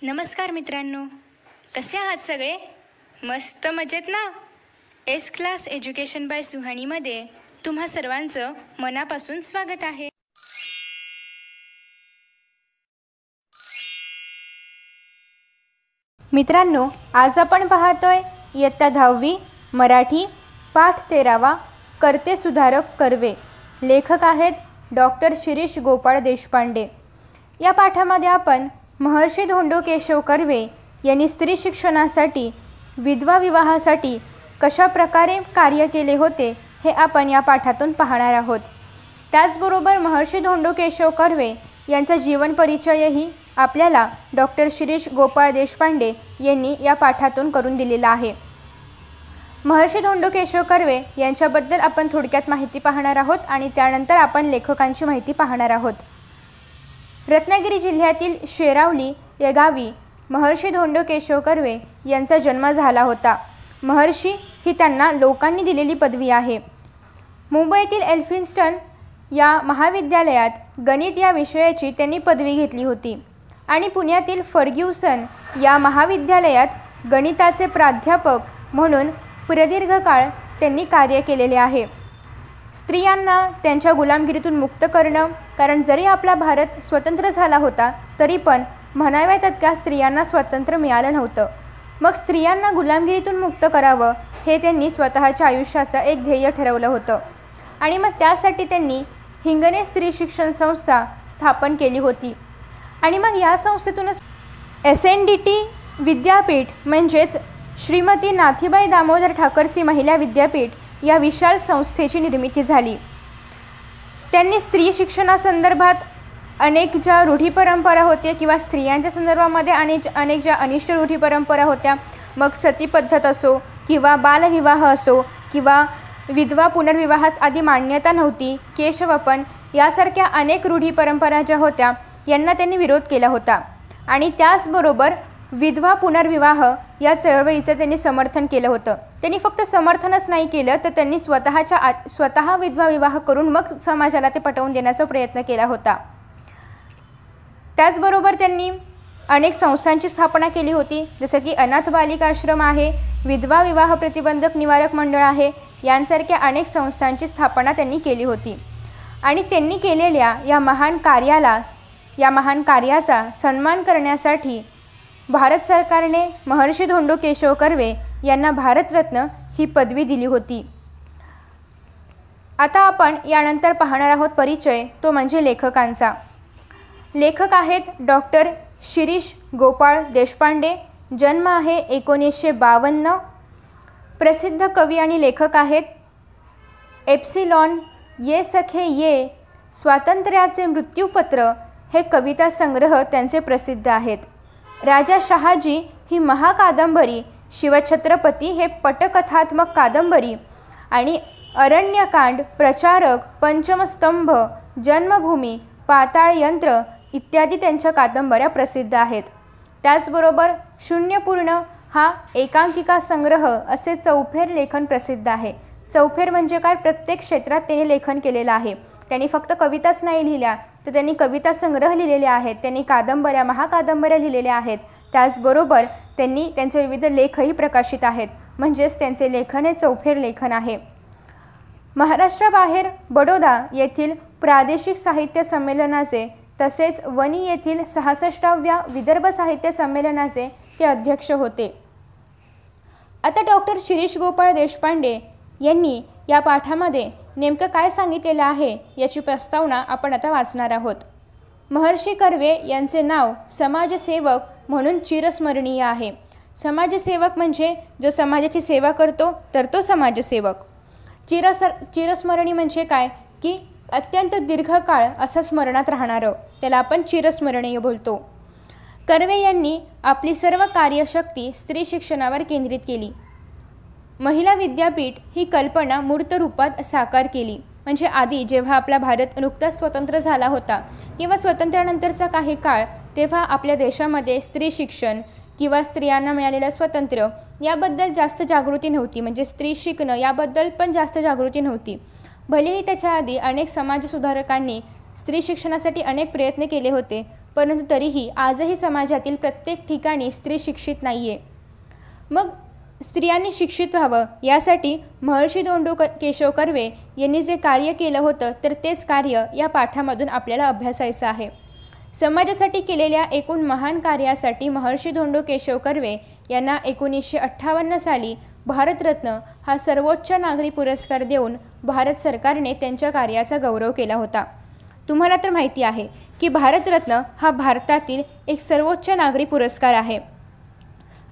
नमस्कार मित्रांनो, कसे आहात सगळे? मस्त मजेत ना? एस क्लास एज्युकेशन बाय सुहानीमध्ये तुम्हा सर्वांचं मनापासून स्वागत आहे. मित्रांनो, आज आपण पाहतोय इयत्ता 10वी मराठी पाठ 13वा कर्ते सुधारक कर्वे. लेखक आहेत डॉक्टर शिरीष गोपाळ देशपांडे. या पाठामध्ये आपण महर्षी धोंडो केशव कर्वे यांनी स्त्री शिक्षणासाठी विधवा विवाहासाठी कशा प्रकारे कार्य केले होते हे आपण या पाठातून पाहणार आहोत. त्याचबरोबर महर्षी धोंडो केशव कर्वे यांचा जीवन परिचयही आपल्याला डॉक्टर शिरीष गोपाळ देशपांडे यांनी या पाठातून करून दिलेला आहे. महर्षी धोंडो केशव कर्वे यांच्याबद्दल आपण थोडक्यात माहिती पाहणार आहोत आणि त्यानंतर आपण लेखकांची माहिती पाहणार आहोत. रत्नागिरी जिल्ह्यातील शेरावली या गावी महर्षी धोंडो केशव कर्वे यांचा जन्म झाला होता. महर्षी ही त्यांना लोकांनी दिलेली पदवी आहे. मुंबईतील एल्फिन्स्टन या महाविद्यालयात गणित या विषयाची त्यांनी पदवी घेतली होती आणि पुण्यातील फर्ग्युसन या महाविद्यालयात गणिताचे प्राध्यापक म्हणून प्रदीर्घ काळ त्यांनी कार्य केलेले आहे. स्त्रियांना त्यांच्या गुलामगिरीतून मुक्त करणं, कारण जरी आपला भारत स्वतंत्र झाला होता तरी पण म्हणाव्या तितक्या स्त्रियांना स्वातंत्र्य मिळालं नव्हतं. मग स्त्रियांना गुलामगिरीतून मुक्त करावं हे त्यांनी स्वतःच्या आयुष्याचं एक ध्येय ठरवलं होतं आणि मग त्यासाठी त्यांनी हिंगणे स्त्री शिक्षण संस्था स्थापन केली होती. आणि मग या संस्थेतूनच SNDT विद्यापीठ म्हणजेच श्रीमती नाथीबाई दामोदर ठाकरसी महिला विद्यापीठ या विशाल संस्थेची निर्मिती झाली. त्यांनी स्त्री शिक्षणासंदर्भात अनेक ज्या रूढी परंपरा होत्या किंवा स्त्रियांच्या संदर्भामध्ये अनेक ज्या अनिष्ट रूढी परंपरा होत्या, मग सती पद्धत असो किंवा बालविवाह असो किंवा विधवा पुनर्विवाहास आधी मान्यता नव्हती, केशवपन यासारख्या अनेक रूढी परंपरा ज्या होत्या यांना त्यांनी विरोध केला होता. आणि त्याचबरोबर विधवा पुनर्विवाह या चळवळीचं त्यांनी समर्थन केलं होतं. त्यांनी फक्त समर्थनच नाही केलं तर त्यांनी स्वतः विधवा विवाह करून मग समाजाला ते पटवून देण्याचा प्रयत्न केला होता. त्याचबरोबर त्यांनी अनेक संस्थांची स्थापना केली होती, जसं की अनाथ बालिका आश्रम आहे, विधवा विवाह प्रतिबंधक निवारक मंडळ आहे, यांसारख्या अनेक संस्थांची स्थापना त्यांनी केली होती. आणि त्यांनी केलेल्या या महान कार्याचा सन्मान करण्यासाठी भारत सरकारने महर्षी धोंडो केशव कर्वे यांना भारतरत्न ही पदवी दिली होती. आता आपण यानंतर पाहणार आहोत परिचय, तो म्हणजे लेखकांचा. लेखक आहेत डॉक्टर शिरीष गोपाळ देशपांडे. जन्म आहे 1952. प्रसिद्ध कवी आणि लेखक आहेत एप्सिलॉन, ये सखे ये, स्वातंत्र्याचे मृत्यूपत्र हे कविता संग्रह त्यांचे प्रसिद्ध आहेत. राजा शहाजी ही महाकादंबरी, शिवछत्रपती हे पटकथात्मक कादंबरी आणि अरण्यकांड, प्रचारक, पंचमस्तंभ, जन्मभूमी, पाताळयंत्र इत्यादी त्यांच्या कादंबऱ्या प्रसिद्ध आहेत. त्याचबरोबर शून्यपूर्ण हा एकांकिका संग्रह असे चौफेर लेखन प्रसिद्ध आहे. चौफेर म्हणजे काय? प्रत्येक क्षेत्रात त्यांनी लेखन केलेलं आहे. त्यांनी फक्त कविताच नाही लिहिल्या तर त्यांनी कविता संग्रह लिहिलेले आहेत, त्यांनी कादंबऱ्या, महाकादंबऱ्या लिहिलेल्या आहेत. त्याचबरोबर त्यांनी त्यांचे विविध लेखही प्रकाशित आहेत, म्हणजेच त्यांचे लेखन हे चौफेर लेखन आहे. महाराष्ट्राबाहेर बडोदा येथील प्रादेशिक साहित्य संमेलनाचे तसेच वणी येथील 66व्या विदर्भ साहित्य संमेलनाचे ते अध्यक्ष होते. आता डॉक्टर शिरीष गोपाळ देशपांडे यांनी या पाठामध्ये नेमकं काय सांगितलेलं आहे याची प्रस्तावना आपण आता वाचणार आहोत. महर्षी कर्वे यांचे नाव समाजसेवक म्हणून चिरस्मरणीय आहे. समाजसेवक म्हणजे जो समाजाची सेवा करतो तर तो समाजसेवक. चिरस्मरणी म्हणजे काय की अत्यंत दीर्घकाळ असं स्मरणात राहणारं, त्याला आपण चिरस्मरणीय बोलतो. कर्वे यांनी आपली सर्व कार्यशक्ती स्त्री शिक्षणावर केंद्रित केली. महिला विद्यापीठ ही कल्पना मूर्त रूपात साकार केली. म्हणजे आधी जेव्हा आपला भारत नुकताच स्वतंत्र झाला होता किंवा स्वातंत्र्यानंतरचा काही काळ, तेव्हा आपल्या देशामध्ये स्त्री शिक्षण किंवा स्त्रियांना मिळालेलं स्वातंत्र्य याबद्दल जास्त जागृती नव्हती. म्हणजे स्त्री शिकणं याबद्दल पण जास्त जागृती नव्हती. भलेही त्याच्या आधी अनेक समाजसुधारकांनी स्त्री शिक्षणासाठी अनेक प्रयत्न केले होते, परंतु तरीही आजही समाजातील प्रत्येक ठिकाणी स्त्री शिक्षित नाही आहे. मग स्त्रियांनी शिक्षित व्हावं यासाठी महर्षी धोंडो केशव कर्वे यांनी जे कार्य केलं होतं तर तेच कार्य या पाठामधून आपल्याला अभ्यासायचं आहे. समाजासाठी केलेल्या एकूण महान कार्यासाठी महर्षी धोंडो केशव कर्वे यांना 1958 साली भारतरत्न हा सर्वोच्च नागरी पुरस्कार देऊन भारत सरकारने त्यांच्या कार्याचा गौरव केला होता. तुम्हाला तर माहिती आहे की भारतरत्न हा भारतातील एक सर्वोच्च नागरी पुरस्कार आहे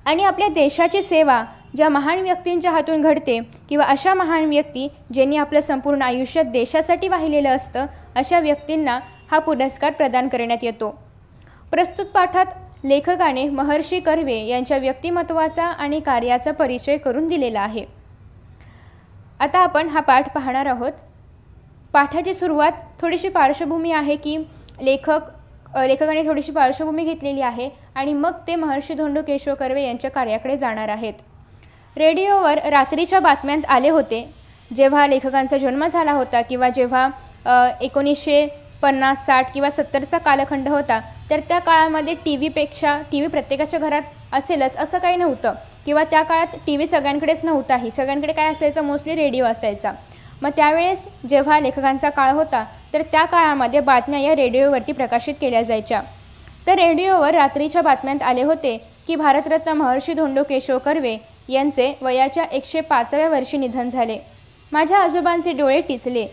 आणि आपल्या देशाची सेवा ज्या महान व्यक्तींच्या हातून घडते किंवा अशा महान व्यक्ती ज्यांनी आपलं संपूर्ण आयुष्य देशासाठी वाहिलेलं असतं अशा व्यक्तींना हा पुरस्कार प्रदान करण्यात येतो. प्रस्तुत पाठात लेखकाने महर्षी कर्वे यांच्या व्यक्तिमत्वाचा आणि कार्याचा परिचय करून दिलेला आहे. आता आपण हा पाठ पाहणार आहोत. पाठाची सुरुवात थोडीशी पार्श्वभूमी आहे की लेखकाने थोडीशी पार्श्वभूमी घेतलेली आहे आणि मग ते महर्षी धोंडो केशव कर्वे यांच्या कार्याकडे जाणार आहेत. रेडिओवर रात्रीच्या बातम्यांत आले होते जेव्हा लेखकांचा जन्म झाला होता किंवा जेव्हा 1950, 60 किंवा 70चा कालखंड होता तर त्या काळामध्ये टी व्ही प्रत्येकाच्या घरात असेलच असं काही नव्हतं किंवा त्या काळात टी व्ही सगळ्यांकडेच नव्हताही. सगळ्यांकडे काय असायचं, मोस्टली रेडिओ असायचा. मग त्यावेळेस जेव्हा लेखकांचा काळ होता तर त्या काळामध्ये बातम्या या रेडिओवरती प्रकाशित केल्या जायच्या. तर रेडिओवर रात्रीच्या बातम्यांत आले होते की भारतरत्न महर्षी धोंडो केशव कर्वे यांचे वयाच्या 105व्या वर्षी निधन झाले. माझ्या आजोबांचे डोळे टिचले.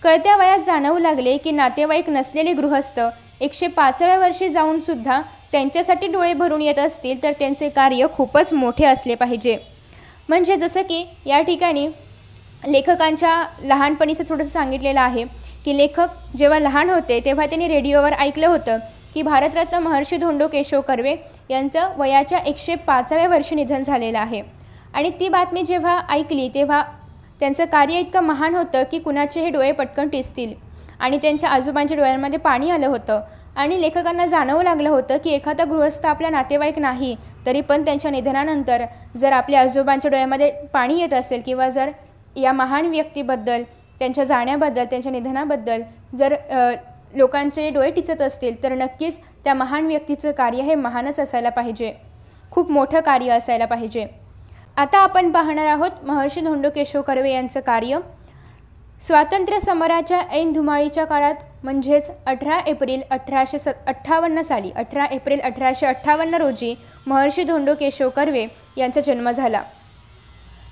कळत्या वयात जाणवू लागले की नातेवाईक नसलेले गृहस्थ 105व्या वर्षी जाऊनसुद्धा त्यांच्यासाठी डोळे भरून येत असतील तर त्यांचे कार्य खूपच मोठे असले पाहिजे. म्हणजे जसं की या ठिकाणी लेखकांच्या लहानपणीचं थोडंसं सांगितलेलं आहे की लेखक जेव्हा लहान होते तेव्हा त्यांनी रेडिओवर ऐकलं होतं की भारतरत्न महर्षी धोंडो केशव कर्वे यांचं वयाच्या 105व्या वर्षी निधन झालेलं आहे. आणि ती बातमी जेव्हा ऐकली तेव्हा त्यांचं कार्य इतकं महान होतं की कुणाचेही डोळे पटकन टिचतील आणि त्यांच्या आजोबांच्या डोळ्यांमध्ये पाणी आलं होतं. आणि लेखकांना जाणवू लागलं होतं की एखादा गृहस्थ आपला नातेवाईक नाही तरी पण त्यांच्या निधनानंतर जर आपल्या आजोबांच्या डोळ्यामध्ये पाणी येत असेल किंवा जर या महान व्यक्तीबद्दल, त्यांच्या जाण्याबद्दल, त्यांच्या निधनाबद्दल जर लोकांचे डोळे टिचत असतील तर नक्कीच त्या महान व्यक्तीचं कार्य हे महानच असायला पाहिजे, खूप मोठं कार्य असायला पाहिजे. आता आपण पाहणार आहोत महर्षी धोंडो केशव कर्वे यांचं कार्य. स्वातंत्र्य समराच्या ऐन धुमाळीच्या काळात म्हणजेच 18 एप्रिल 1858 साली 18 एप्रिल 1858 रोजी महर्षी धोंडो केशव कर्वे यांचा जन्म झाला.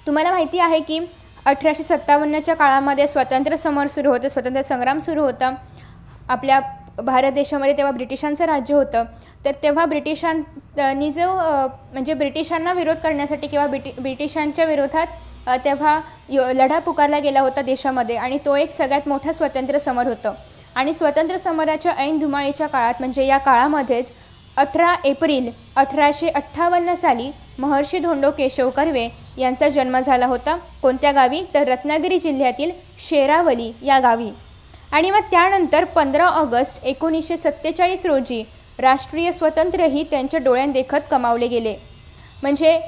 तुम्हाला माहिती आहे की 1857च्या काळामध्ये स्वातंत्र्य समर सुरू होतं, स्वातंत्र्य संग्राम सुरू होता आपल्या भारत देशामध्ये. तेव्हा ब्रिटिशांचं राज्य होतं. तर तेव्हा ब्रिटिशांनी जो म्हणजे ब्रिटिशांना विरोध करण्यासाठी किंवा ब्रिटिशांच्या विरोधात तेव्हा लढा पुकारला गेला होता देशामध्ये आणि तो एक सगळ्यात मोठा स्वातंत्र्य समर होतं. आणि स्वातंत्र्य समराच्या ऐन धुमाळीच्या काळात म्हणजे या काळामध्येच 18 एप्रिल 1858 साली महर्षी धोंडो केशव कर्वे यांचा जन्म झाला होता. कोणत्या गावी तर रत्नागिरी जिल्ह्यातील शेरावली या गावी. आणि मग त्यानंतर 15 ऑगस्ट 1947 रोजी राष्ट्रीय स्वातंत्र्यही त्यांच्या डोळ्यांदेखत कमावले गेले. म्हणजे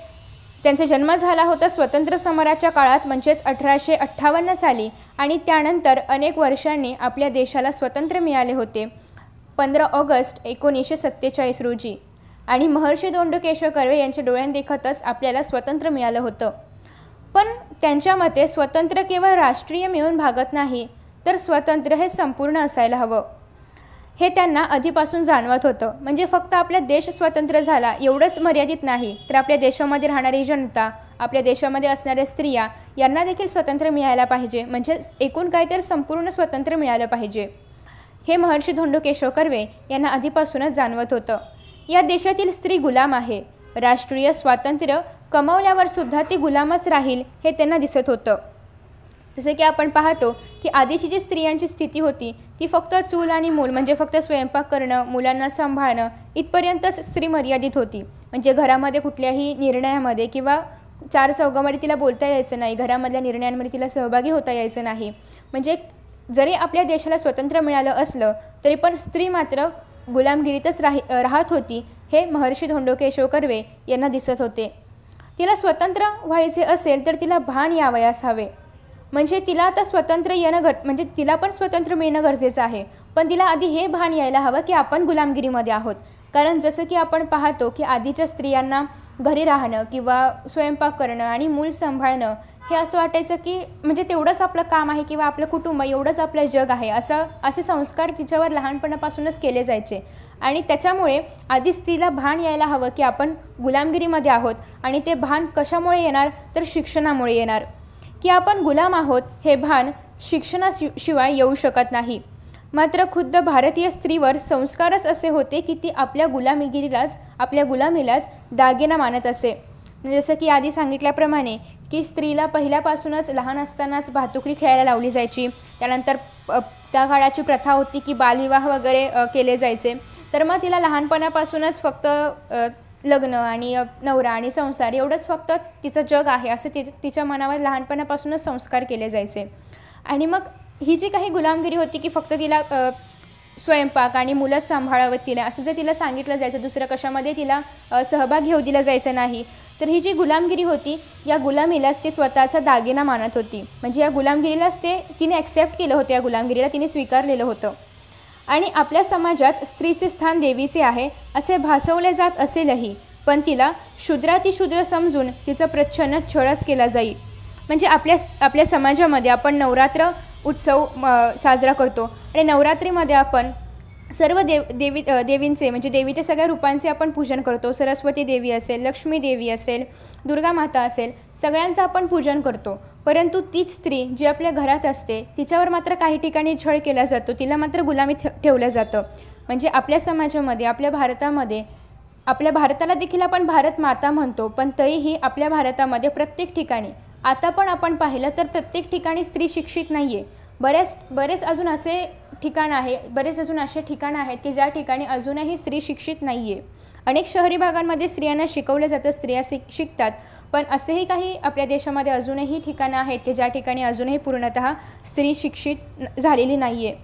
त्यांचा जन्म झाला होता स्वतंत्र समराच्या काळात म्हणजेच 1858 साली आणि त्यानंतर अनेक वर्षांनी आपल्या देशाला स्वातंत्र्य मिळाले होते 15 ऑगस्ट 1947 रोजी. आणि महर्षी धोंडो केशव कर्वे यांच्या डोळ्यांदेखतच आपल्याला स्वातंत्र्य मिळालं होतं. पण त्यांच्या मते स्वतंत्र केवळ राष्ट्रीय मिळून भागत नाही तर स्वातंत्र्य हे संपूर्ण असायला हवं हे त्यांना आधीपासून जाणवत होतं. म्हणजे फक्त आपला देश स्वतंत्र झाला एवढंच मर्यादित नाही तर आपल्या देशामध्ये राहणारी जनता, आपल्या देशामध्ये असणाऱ्या स्त्रिया यांना देखील स्वातंत्र्य मिळायला पाहिजे. म्हणजे एकूण काय तर संपूर्ण स्वातंत्र्य मिळालं पाहिजे हे महर्षी धोंडो केशव कर्वे यांना आधीपासूनच जाणवत होतं. या देशातील स्त्री गुलाम आहे. राष्ट्रीय स्वातंत्र्य कमावल्यावर सुद्धा ती गुलामच राहील हे त्यांना दिसत होतं. जसे की आपण पाहतो की आधीची जी स्त्रियांची स्थिती होती ती फक्त चूल आणि मूल म्हणजे फक्त स्वयंपाक करणं, मुलांना सांभाळणं इथपर्यंतच स्त्री मर्यादित होती. म्हणजे घरामध्ये कुठल्याही निर्णयामध्ये किंवा चार चौघामध्ये तिला बोलता यायचं नाही, घरामधल्या निर्णयांमध्ये तिला सहभागी होता यायचं नाही. म्हणजे जरी आपल्या देशाला स्वातंत्र्य मिळालं असलं तरी पण स्त्री मात्र गुलामगिरीतच राहत होती हे महर्षी धोंडो केशव कर्वे यांना दिसत होते. तिला स्वतंत्र व्हायचे असेल तर तिला भान यावयास हवे. म्हणजे तिला आता स्वतंत्र येणं म्हणजे तिला पण स्वतंत्र मिळणं गरजेचं आहे पण तिला आधी हे भान यायला हवं की आपण गुलामगिरीमध्ये आहोत. कारण जसं की आपण पाहतो की आधीच्या स्त्रियांना घरी राहणं किंवा स्वयंपाक करणं आणि मूल सांभाळणं हे असं वाटायचं की म्हणजे तेवढंच आपलं काम आहे किंवा आपलं कुटुंब एवढंच आपलं जग आहे, असे संस्कार तिच्यावर लहानपणापासूनच केले जायचे. आणि त्याच्यामुळे आधी स्त्रीला भान यायला हवं की आपण गुलामगिरीमध्ये आहोत. आणि ते भान कशामुळे येणार तर शिक्षणामुळे येणार. की आपण गुलाम आहोत हे भान शिक्षणाशिवाय येऊ शकत नाही. मात्र खुद्द भारतीय स्त्रीवर संस्कारच असे होते की ती आपल्या गुलामीलाच दागिना मानत असे. जसं की आधी सांगितल्याप्रमाणे की स्त्रीला पहिल्यापासूनच लहान असतानाच भातुकली खेळायला लावली जायची. त्यानंतर त्या काळाची प्रथा होती की बालविवाह वगैरे केले जायचे. तर मग तिला लहानपणापासूनच फक्त लग्न आणि नवरा आणि संसार एवढंच फक्त तिचं जग आहे असं तिच्या मनावर लहानपणापासूनच संस्कार केले जायचे. आणि मग ही जी काही गुलामगिरी होती की फक्त तिला स्वयंपाक आणि मुलं सांभाळावं तिला असं जर तिला सांगितलं जायचं, दुसरं कशामध्ये तिला सहभाग घेऊ दिला जायचं नाही, तर ही जी गुलामगिरी होती या गुलामीलाच ती स्वतःचा दागिना मानत होती. म्हणजे या गुलामगिरीलाच तिने ॲक्सेप्ट केलं होतं, या गुलामगिरीला तिने स्वीकारलेलं होतं. आणि आपल्या समाजात स्त्रीचे स्थान देवीचे आहे असे भासवले जात असेलही, पण तिला शूद्रातिशूद्र समजून तिचा प्रच्छन्न छळच केला जाई. म्हणजे आपल्या समाजामध्ये आपण नवरात्र उत्सव साजरा करतो आणि नवरात्रीमध्ये आपण सर्व देवींचे म्हणजे देवीच्या सगळ्या रूपांचे आपण पूजन करतो. सरस्वती देवी असेल, लक्ष्मी देवी असेल, दुर्गा माता असेल, सगळ्यांचं आपण पूजन करतो. परंतु तीच स्त्री जी आपल्या घरात असते तिच्यावर मात्र काही ठिकाणी छळ केला जातो, तिला मात्र गुलामीत ठेवलं जातं. म्हणजे आपल्या समाजामध्ये, आपल्या भारतामध्ये, आपल्या भारताला देखील आपण भारत माता म्हणतो, पण तरीही आपल्या भारतामध्ये प्रत्येक ठिकाणी आता पण आपण पाहिलं तर प्रत्येक ठिकाणी स्त्री शिक्षित नाही आहे. बरेच अजून असे ठिकाण आहे, बरेच अजून असे ठिकाणं आहेत की ज्या ठिकाणी अजूनही स्त्री शिक्षित नाही आहे. अनेक शहरी भागांमध्ये स्त्रियांना शिकवलं जातं, स्त्रिया शिकतात, पण असेही काही आपल्या देशामध्ये अजूनही ठिकाणं आहेत की ज्या ठिकाणी अजूनही पूर्णतः स्त्री शिक्षित झालेली नाही आहे.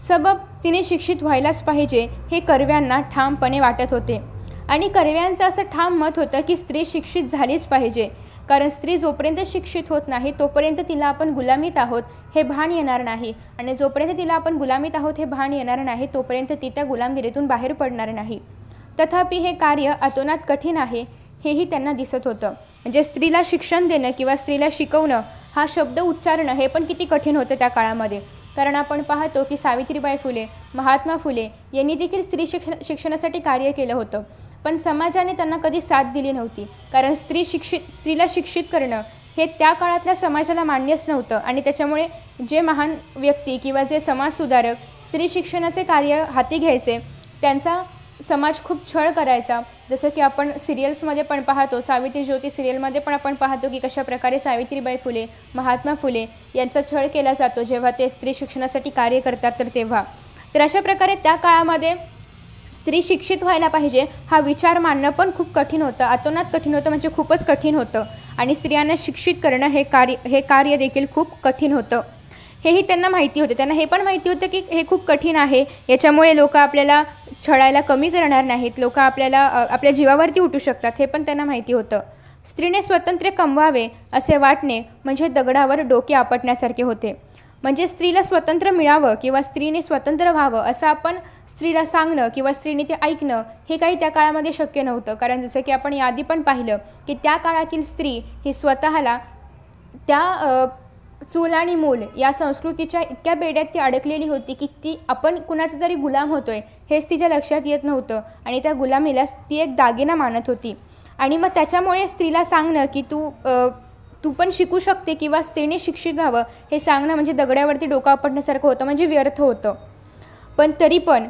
सबब तिने शिक्षित व्हायलाच पाहिजे हे कर्व्यांना ठामपणे वाटत होते. आणि कर्व्यांचं असं ठाम मत होतं की स्त्री शिक्षित झालीच पाहिजे, कारण स्त्री जोपर्यंत शिक्षित होत नाही तोपर्यंत तिला आपण गुलामीत आहोत हे भान येणार नाही. आणि जोपर्यंत तिला आपण गुलामीत आहोत हे भान येणार नाही तोपर्यंत ती त्या गुलामगिरीतून बाहेर पडणार नाही. तथापि हे कार्य अतोनात कठीण आहे हेही त्यांना दिसत होतं. म्हणजे स्त्रीला शिक्षण देणं किंवा स्त्रीला शिकवणं हा शब्द उच्चारणं हे पण किती कठीण होतं त्या काळामध्ये. कारण आपण पाहतो की सावित्रीबाई फुले, महात्मा फुले यांनी देखील स्त्री शिक्षणासाठी कार्य केलं होतं, पण समाजाने त्यांना कधी साथ दिली नव्हती. कारण स्त्रीला शिक्षित करणं हे त्या काळातल्या समाजाला मान्यच नव्हतं. आणि त्याच्यामुळे जे महान व्यक्ती किंवा जे समाजसुधारक स्त्री शिक्षणाचे कार्य हाती घ्यायचे त्यांचा समाज खूप छळ करायचा. जसं की आपण सिरियल्समध्ये पण पाहतो, सावित्री ज्योती सिरियलमध्ये पण आपण पाहतो की कशाप्रकारे सावित्रीबाई फुले, महात्मा फुले यांचा छळ केला जातो जेव्हा ते स्त्री शिक्षणासाठी कार्य करतात तर तेव्हा. तर अशा प्रकारे त्या काळामध्ये स्त्री शिक्षित व्हायला पाहिजे हा विचार मांडणं पण खूप कठीण होतं, अतोनात कठीण होतं, म्हणजे खूपच कठीण होतं. आणि स्त्रियांना शिक्षित करणं हे कार्य देखील खूप कठीण होतं हेही त्यांना माहिती होते. त्यांना हे पण माहिती होतं की हे खूप कठीण आहे, याच्यामुळे लोक आपल्याला छळायला कमी करणार नाहीत, लोक आपल्या जीवावरती उठू शकतात हे पण त्यांना माहिती होतं. स्त्रीने स्वातंत्र्य कमवावे असे वाटणे म्हणजे दगडावर डोके आपटण्यासारखे होते. म्हणजे स्त्रीला स्वातंत्र्य मिळावं किंवा स्त्रीने स्वतंत्र व्हावं असं आपण स्त्रीला सांगणं किंवा स्त्रीने ते ऐकणं हे काही त्या काळामध्ये शक्य नव्हतं. कारण जसं की आपण याआधी पण पाहिलं की त्या काळातील स्त्री ही स्वतःला त्या चूल आणि मूल या संस्कृतीच्या इतक्या बेड्यात ती अडकलेली होती की ती आपण कुणाचा जरी गुलाम होतोय हेच तिच्या लक्षात येत नव्हतं. आणि त्या गुलामीला ती एक दागिना मानत होती. आणि मग त्याच्यामुळे स्त्रीला सांगणं की तू पण शिकू शकते किंवा स्त्रीने शिक्षित व्हावं हे सांगणं म्हणजे दगडावरती डोकं आपटण्यासारखं होतं, म्हणजे व्यर्थ होतं. पण तरी पण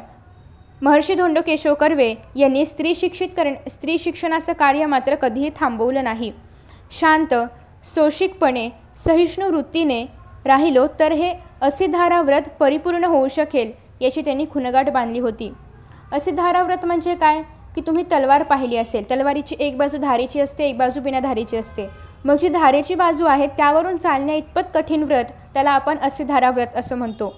महर्षी धोंडो केशव कर्वे यांनी स्त्री शिक्षणाचं कार्य मात्र कधीही थांबवलं नाही. शांत, सोशिकपणे, सहिष्णू वृत्तीने राहिलो तर हे असिधाराव्रत परिपूर्ण होऊ शकेल याची त्यांनी खुणगाठ बांधली होती. असिधाराव्रत म्हणजे काय की तुम्ही तलवार पाहिली असेल, तलवारीची एक बाजू धारेची असते, एक बाजू बिना धारेची असते. मग जी धारेची बाजू आहे त्यावरून चालण्या इतपत कठीण व्रत त्याला आपण असिधाराव्रत असं म्हणतो.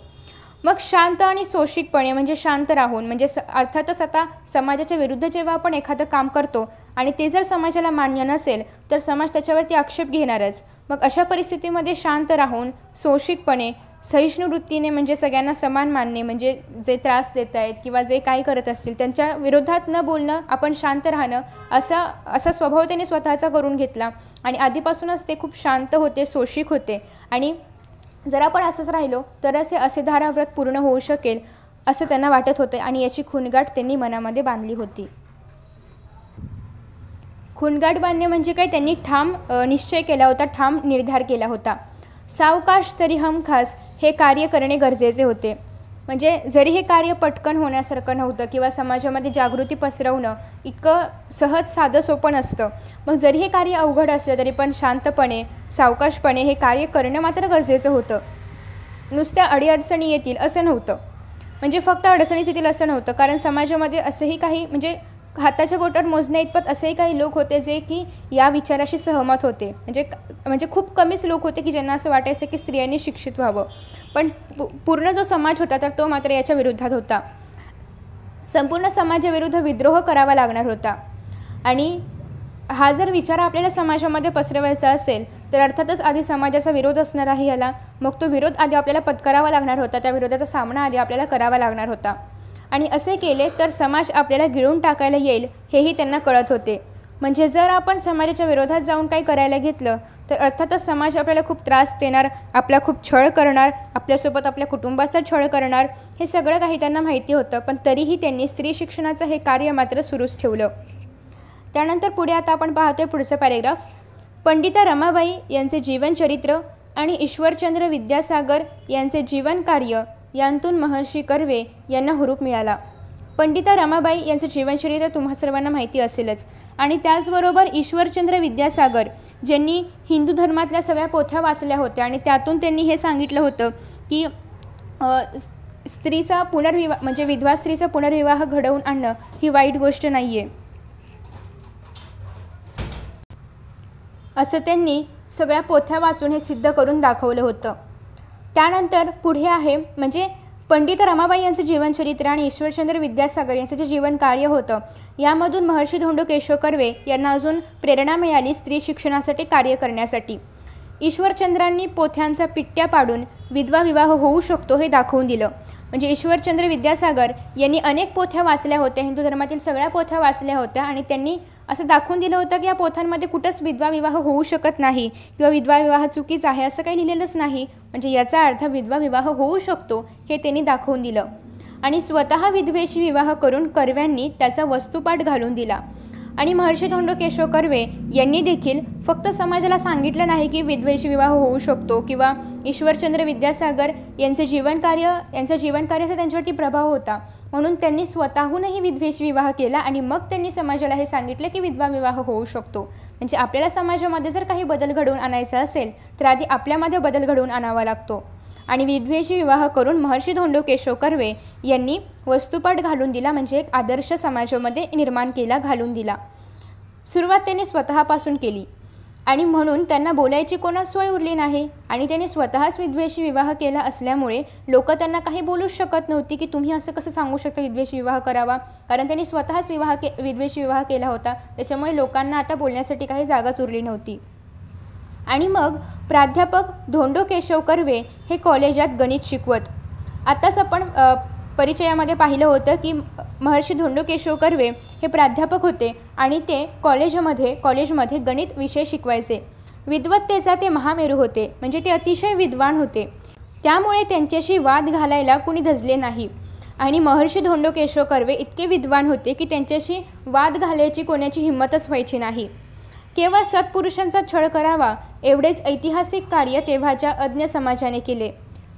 मग शांत आणि सोशिकपणे म्हणजे शांत राहून, म्हणजे अर्थातच आता समाजाच्या विरुद्ध जेव्हा आपण एखादं काम करतो आणि ते जर समाजाला मान्य नसेल तर समाज त्याच्यावरती आक्षेप घेणारच. मग अशा परिस्थितीमध्ये शांत राहून, सोशिकपणे, सहिष्णू वृत्तीने म्हणजे सगळ्यांना समान मानणे, म्हणजे जे त्रास देत आहेत किंवा जे काही करत असतील त्यांच्या विरोधात न बोलणं, आपण शांत राहणं, असा स्वभाव त्याने स्वतःचा करून घेतला. आणि आधीपासूनच ते खूप शांत होते, सोशिक होते. आणि जर आपण असंच राहिलो तरच हे असेधारा व्रत पूर्ण होऊ शकेल असं त्यांना वाटत होते. आणि याची खूणगाठ त्यांनी मनामध्ये बांधली होती. खूणगाठ बांधणे म्हणजे काय, त्यांनी ठाम निश्चय केला होता, ठाम निर्धार केला होता. सावकाश तरी हमखास हे कार्य करणे गरजेचे होते. म्हणजे जरी हे कार्य पटकन होण्यासारखं नव्हतं किंवा समाजामध्ये जागृती पसरवणं इतकं सहज साधं सोपं नसतं, मग जरी हे कार्य अवघड असलं तरी पण शांतपणे, सावकाशपणे हे कार्य करणं मात्र गरजेचं होतं. नुसत्या अडीअडचणी येतील असं नव्हतं, म्हणजे फक्त अडचणीच येतील असं नव्हतं. कारण समाजामध्ये असेही काही, म्हणजे हाताच्या बोटावर मोजण्या इतपत असेही काही लोक होते जे की या विचाराशी सहमत होते. म्हणजे खूप कमीच लोक होते की ज्यांना असं वाटायचं की स्त्रियांनी शिक्षित व्हावं. पण पूर्ण जो समाज होता तर तो मात्र याच्या विरोधात होता. संपूर्ण समाजाविरुद्ध विद्रोह करावा लागणार होता. आणि हा जर विचार आपल्याला समाजामध्ये पसरवायचा असेल तर अर्थातच आधी समाजाचा विरोध असणार आहे याला. मग तो विरोध आधी आपल्याला पत्करावा लागणार होता, त्या विरोधाचा सामना आधी आपल्याला करावा लागणार होता. आणि असे केले तर समाज आपल्याला गिळून टाकायला येईल हेही त्यांना कळत होते. म्हणजे जर आपण समाजाच्या विरोधात जाऊन काही करायला घेतलं तर अर्थातच समाज आपल्याला खूप त्रास देणार, आपला खूप छळ करणार, आपल्यासोबत आपल्या कुटुंबाचा छळ करणार, हे सगळं काही त्यांना माहिती होतं. पण तरीही त्यांनी स्त्री शिक्षणाचं हे कार्य मात्र सुरूच ठेवलं. त्यानंतर पुढे आता आपण पाहतोय पुढचं पॅरेग्राफ. पंडिता रमाबाई यांचे जीवनचरित्र आणि ईश्वरचंद्र विद्यासागर यांचे जीवन कार्य यांतून महर्षी कर्वे यांना हुरूप मिळाला. पंडिता रमाबाई यांचे जीवनचरित्र तुम्हा सर्वांना माहिती असेलच. आणि त्याचबरोबर ईश्वरचंद्र विद्यासागर ज्यांनी हिंदू धर्मातल्या सगळ्या पोथ्या वाचल्या होत्या आणि त्यातून त्यांनी हे सांगितलं होतं की स्त्रीचा पुनर्विवाह, म्हणजे विधवा स्त्रीचा पुनर्विवाह घडवून आणणं ही वाईट गोष्ट नाही आहे, असं त्यांनी सगळ्या पोथ्या वाचून हे सिद्ध करून दाखवलं होतं. त्यानंतर पुढे आहे, म्हणजे पंडित रमाबाई यांचं जीवनचरित्र आणि ईश्वरचंद्र विद्यासागर यांचं जे जीवन कार्य होतं यामधून महर्षी धोंडो केशव कर्वे यांना अजून प्रेरणा मिळाली स्त्री शिक्षणासाठी कार्य करण्यासाठी. ईश्वरचंद्रांनी पोथ्यांचा पिट्ट्या पाडून विधवा विवाह होऊ शकतो हे दाखवून दिलं. म्हणजे ईश्वरचंद्र विद्यासागर यांनी अनेक पोथ्या वाचल्या होत्या, हिंदू धर्मातील सगळ्या पोथ्या वाचल्या होत्या आणि त्यांनी असं दाखवून दिलं होतं की या पोथ्यांमध्ये कुठंच विधवा विवाह होऊ शकत नाही किंवा विधवा विवाह चुकीचा आहे असं काही लिहिलेलंच नाही. म्हणजे याचा अर्थ विधवा विवाह होऊ शकतो हे त्यांनी दाखवून दिलं. आणि स्वतः विधवेशी विवाह करून कर्व्यांनी त्याचा वस्तुपाठ घालून दिला. आणि महर्षी धोंडो केशव कर्वे यांनी देखील फक्त समाजाला सांगितलं नाही की विधवेशी विवाह होऊ शकतो किंवा ईश्वरचंद्र विद्यासागर यांचं जीवनकार्याचा त्यांच्यावरती प्रभाव होता म्हणून त्यांनी स्वतःहूनही विधवेशी विवाह केला आणि मग त्यांनी समाजाला हे सांगितलं की विधवा विवाह होऊ शकतो. म्हणजे आपल्याला समाजामध्ये जर काही बदल घडवून आणायचा असेल तर आधी आपल्यामध्ये बदल घडवून आणावा लागतो. आणि विधवेशी विवाह करून महर्षी धोंडो केशव कर्वे यांनी वस्तुपाठ घालून दिला, म्हणजे एक आदर्श समाजामध्ये निर्माण केला, घालून दिला. सुरुवात त्यांनी स्वतःपासून केली आणि म्हणून त्यांना बोलायची कोणाच सोय उरली नाही. आणि त्यांनी स्वतःच विधवेशी विवाह केला असल्यामुळे लोक त्यांना काही बोलूच शकत नव्हती की तुम्ही असं कसं सांगू शकता विधवेशी विवाह करावा, कारण त्यांनी स्वतःच विधवेशी विवाह केला होता. त्याच्यामुळे लोकांना आता बोलण्यासाठी काही जागाच उरली नव्हती. आणि मग प्राध्यापक धोंडो केशव कर्वे हे कॉलेजात गणित शिकवत. आत्ताच आपण परिचयामध्ये पाहिलं होतं की महर्षी धोंडो केशव कर्वे हे प्राध्यापक होते आणि ते कॉलेजमध्ये गणित विषय शिकवायचे. विद्वत्तेचा ते महामेरू होते, म्हणजे ते अतिशय विद्वान होते. त्यामुळे त्यांच्याशी वाद घालायला कुणी धजले नाही. आणि महर्षी धोंडो केशव कर्वे इतके विद्वान होते की त्यांच्याशी वाद घालायची कोणाची हिंमतच व्हायची नाही. केवळ सत्पुरुषांचा छळ करावा एवढेच ऐतिहासिक कार्य तेव्हाच्या अज्ञ समाजाने केले.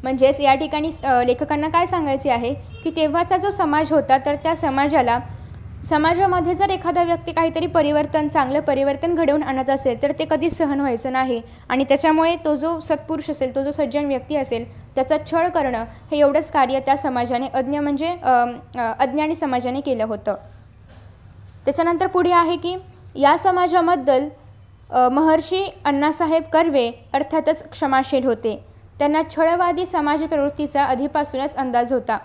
म्हणजेच या ठिकाणी लेखकांना काय सांगायचे आहे की तेव्हाचा जो समाज होता तर त्या समाजामध्ये जर एखादा व्यक्ती काहीतरी चांगलं परिवर्तन घडवून आणत असेल तर ते कधीच सहन व्हायचं नाही. आणि त्याच्यामुळे तो जो सत्पुरुष असेल, तो जो सज्जन व्यक्ती असेल त्याचा छळ करणं हे एवढंच कार्य त्या समाजाने अज्ञानी समाजाने केलं होतं. त्याच्यानंतर पुढे आहे की या समाजाबद्दल महर्षी अण्णासाहेब कर्वे अर्थातच क्षमाशील होते. त्यांना छळवादी समाज प्रवृत्तीचा आधीपासूनच अंदाज होता